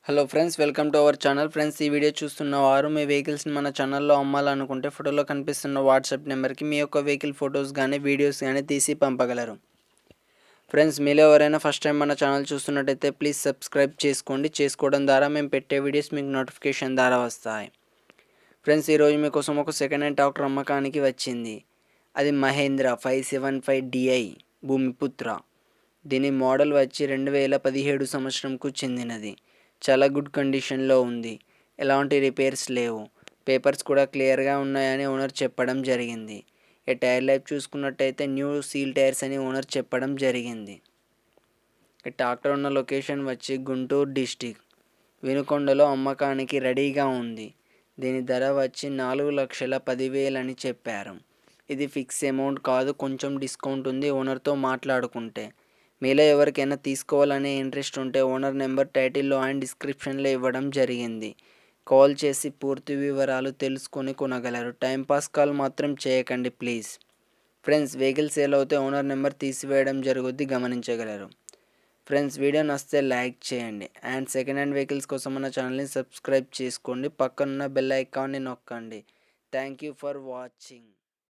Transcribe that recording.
Hello friends, welcome to our channel. Friends, ఈ video చూస్తున్న వారు మీ వెహికల్స్ని మన ఛానల్లో అమ్మాలనుకుంటే ఫోటోలో కనిపిస్తున్న వాట్సాప్ నెంబర్కి మీ యొక్క వెహికల్ ఫొటోస్ కానీ వీడియోస్ కానీ తీసి పంపగలరు. ఫ్రెండ్స్, మీలో ఎవరైనా ఫస్ట్ టైం మన ఛానల్ చూస్తున్నట్టయితే ప్లీజ్ సబ్స్క్రైబ్ చేసుకోండి. చేసుకోవడం ద్వారా మేము పెట్టే వీడియోస్ మీకు నోటిఫికేషన్ ద్వారా వస్తాయి. ఫ్రెండ్స్, ఈరోజు మీకోసం ఒక సెకండ్ హ్యాండ్ ట్రాక్టర్ అమ్మకానికి వచ్చింది. అది మహేంద్ర 575DI భూమిపుత్ర. దీని మోడల్ వచ్చి 2017 సంవత్సరంకు చెందినది. చాలా గుడ్ కండిషన్లో ఉంది. ఎలాంటి రిపేర్స్ లేవు. పేపర్స్ కూడా క్లియర్గా ఉన్నాయని ఓనర్ చెప్పడం జరిగింది. ఈ టైర్ లైఫ్ చూసుకున్నట్టయితే న్యూ సీల్ టైర్స్ అని ఓనర్ చెప్పడం జరిగింది. ఈ ట్రాక్టర్ ఉన్న లొకేషన్ వచ్చి గుంటూరు డిస్టిక్ వినుకొండలో అమ్మకానికి రెడీగా ఉంది. దీని ధర వచ్చి 4,10,000 అని చెప్పారు. ఇది ఫిక్స్ అమౌంట్ కాదు, కొంచెం డిస్కౌంట్ ఉంది ఓనర్తో మాట్లాడుకుంటే. మీలో ఎవరికైనా తీసుకోవాలనే ఇంట్రెస్ట్ ఉంటే ఓనర్ నెంబర్ టైటిల్లో అండ్ డిస్క్రిప్షన్లో ఇవ్వడం జరిగింది. కాల్ చేసి పూర్తి వివరాలు తెలుసుకొని కొనగలరు. టైంపాస్ కాల్ మాత్రం చేయకండి ప్లీజ్. ఫ్రెండ్స్, వెహికల్ సేల్ అవుతే ఓనర్ నెంబర్ తీసివేయడం జరుగుద్ది, గమనించగలరు. ఫ్రెండ్స్, వీడియో నచ్చితే లైక్ చేయండి అండ్ సెకండ్ హ్యాండ్ వెహికల్స్ కోసం మన ఛానల్ని సబ్స్క్రైబ్ చేసుకోండి. పక్కనున్న బెల్ ఐకాన్ని నొక్కండి. Thank you for watching.